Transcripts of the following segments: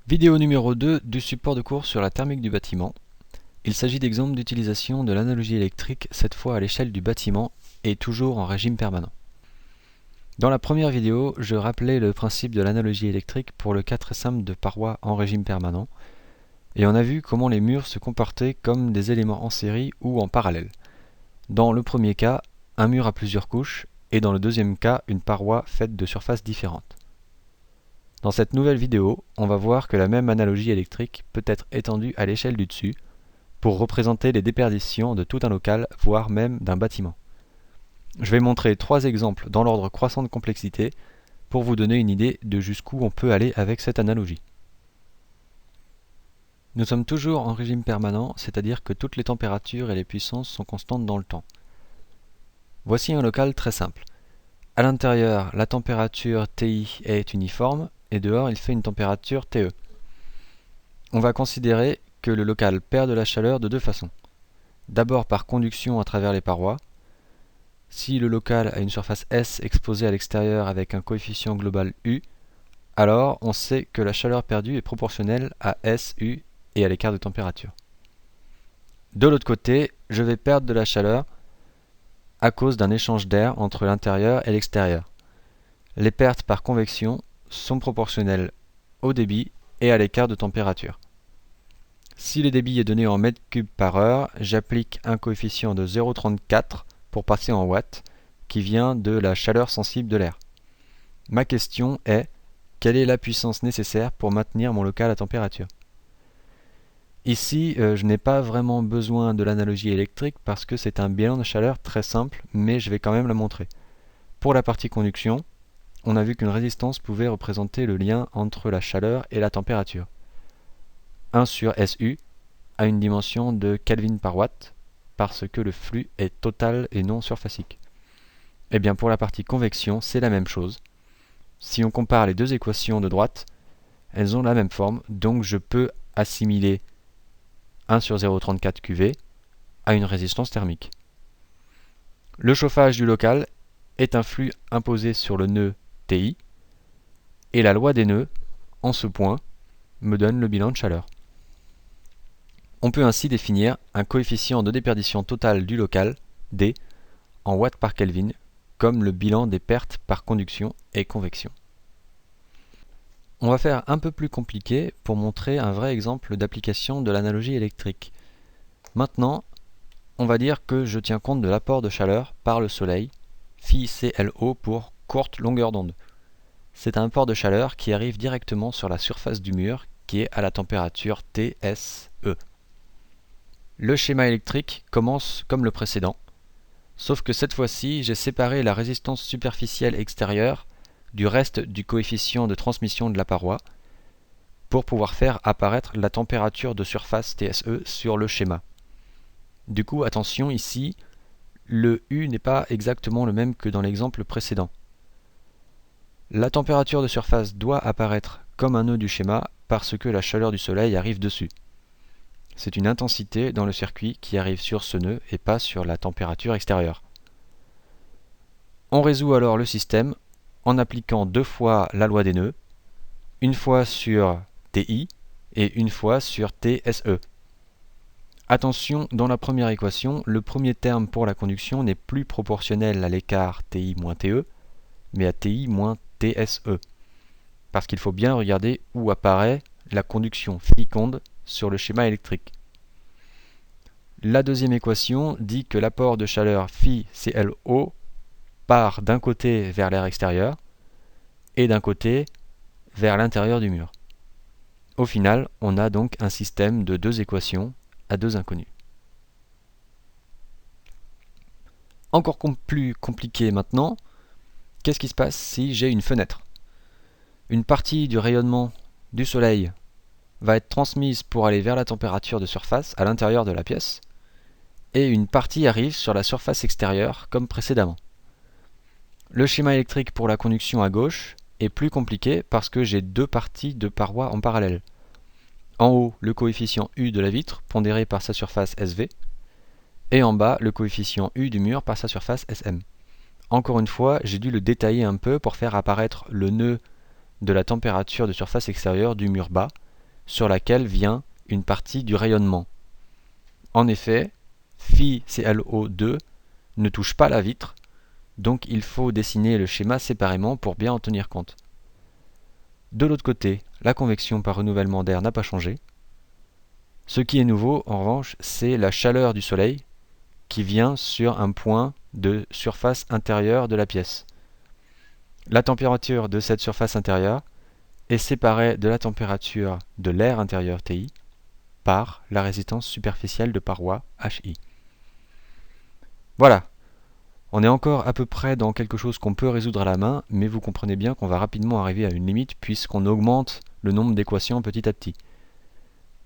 Vidéo numéro 2 du support de cours sur la thermique du bâtiment. Il s'agit d'exemples d'utilisation de l'analogie électrique, cette fois à l'échelle du bâtiment et toujours en régime permanent. Dans la première vidéo, je rappelais le principe de l'analogie électrique pour le cas très simple de parois en régime permanent, et on a vu comment les murs se comportaient comme des éléments en série ou en parallèle. Dans le premier cas, un mur a plusieurs couches, et dans le deuxième cas, une paroi faite de surfaces différentes. Dans cette nouvelle vidéo, on va voir que la même analogie électrique peut être étendue à l'échelle du dessus pour représenter les déperditions de tout un local, voire même d'un bâtiment. Je vais montrer 3 exemples dans l'ordre croissant de complexité pour vous donner une idée de jusqu'où on peut aller avec cette analogie. Nous sommes toujours en régime permanent, c'est-à-dire que toutes les températures et les puissances sont constantes dans le temps. Voici un local très simple. À l'intérieur, la température TI est uniforme et dehors il fait une température TE. On va considérer que le local perd de la chaleur de deux façons. D'abord par conduction à travers les parois. Si le local a une surface S exposée à l'extérieur avec un coefficient global U, alors on sait que la chaleur perdue est proportionnelle à SU et à l'écart de température. De l'autre côté, je vais perdre de la chaleur à cause d'un échange d'air entre l'intérieur et l'extérieur. Les pertes par convection sont proportionnelles au débit et à l'écart de température. Si le débit est donné en mètres cubes par heure, j'applique un coefficient de 0,34 pour passer en watts, qui vient de la chaleur sensible de l'air. Ma question est, quelle est la puissance nécessaire pour maintenir mon local à température? Ici, je n'ai pas vraiment besoin de l'analogie électrique parce que c'est un bilan de chaleur très simple, mais je vais quand même la montrer. Pour la partie conduction, on a vu qu'une résistance pouvait représenter le lien entre la chaleur et la température. 1 sur SU a une dimension de Kelvin par watt, parce que le flux est total et non surfacique. Et bien pour la partie convection, c'est la même chose. Si on compare les deux équations de droite, elles ont la même forme, donc je peux assimiler 1 sur 0,34 QV à une résistance thermique. Le chauffage du local est un flux imposé sur le nœud TI, et la loi des nœuds, en ce point, me donne le bilan de chaleur. On peut ainsi définir un coefficient de déperdition totale du local, D, en watts par Kelvin, comme le bilan des pertes par conduction et convection. On va faire un peu plus compliqué pour montrer un vrai exemple d'application de l'analogie électrique. Maintenant, on va dire que je tiens compte de l'apport de chaleur par le soleil, phi CLO pour courte longueur d'onde. C'est un apport de chaleur qui arrive directement sur la surface du mur qui est à la température TSE. Le schéma électrique commence comme le précédent, sauf que cette fois-ci, j'ai séparé la résistance superficielle extérieure du reste du coefficient de transmission de la paroi pour pouvoir faire apparaître la température de surface TSE sur le schéma. Du coup, attention ici, le U n'est pas exactement le même que dans l'exemple précédent. La température de surface doit apparaître comme un nœud du schéma parce que la chaleur du soleil arrive dessus. C'est une intensité dans le circuit qui arrive sur ce nœud et pas sur la température extérieure. On résout alors le système en appliquant deux fois la loi des nœuds, une fois sur TI et une fois sur TSE. Attention, dans la première équation, le premier terme pour la conduction n'est plus proportionnel à l'écart TI moins TE, mais à TI moins TSE. Parce qu'il faut bien regarder où apparaît la conduction physique-onde sur le schéma électrique. La deuxième équation dit que l'apport de chaleur phi CLO part d'un côté vers l'air extérieur et d'un côté vers l'intérieur du mur. Au final, on a donc un système de deux équations à deux inconnus. Encore plus compliqué maintenant, qu'est-ce qui se passe si j'ai une fenêtre? Une partie du rayonnement du soleil va être transmise pour aller vers la température de surface à l'intérieur de la pièce, et une partie arrive sur la surface extérieure comme précédemment. Le schéma électrique pour la conduction à gauche est plus compliqué parce que j'ai deux parties de parois en parallèle. En haut, le coefficient U de la vitre pondéré par sa surface SV, et en bas, le coefficient U du mur par sa surface SM. Encore une fois, j'ai dû le détailler un peu pour faire apparaître le nœud de la température de surface extérieure du mur bas, sur laquelle vient une partie du rayonnement. En effet, phi ClO2 ne touche pas la vitre, donc il faut dessiner le schéma séparément pour bien en tenir compte. De l'autre côté, la convection par renouvellement d'air n'a pas changé. Ce qui est nouveau, en revanche, c'est la chaleur du soleil qui vient sur un point de surface intérieure de la pièce. La température de cette surface intérieure est séparée de la température de l'air intérieur Ti par la résistance superficielle de paroi Hi. Voilà, on est encore à peu près dans quelque chose qu'on peut résoudre à la main, mais vous comprenez bien qu'on va rapidement arriver à une limite puisqu'on augmente le nombre d'équations petit à petit.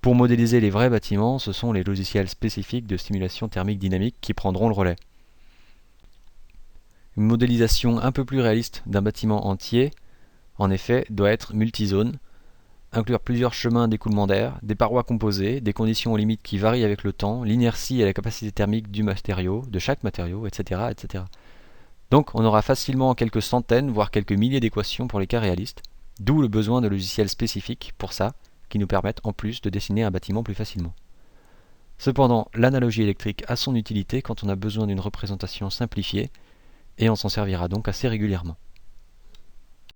Pour modéliser les vrais bâtiments, ce sont les logiciels spécifiques de simulation thermique dynamique qui prendront le relais. Une modélisation un peu plus réaliste d'un bâtiment entier, en effet, doit être multizone, inclure plusieurs chemins d'écoulement d'air, des parois composées, des conditions aux limites qui varient avec le temps, l'inertie et la capacité thermique du matériau, de chaque matériau, etc., etc. Donc on aura facilement quelques centaines, voire quelques milliers d'équations pour les cas réalistes, d'où le besoin de logiciels spécifiques pour ça, qui nous permettent en plus de dessiner un bâtiment plus facilement. Cependant, l'analogie électrique a son utilité quand on a besoin d'une représentation simplifiée, et on s'en servira donc assez régulièrement.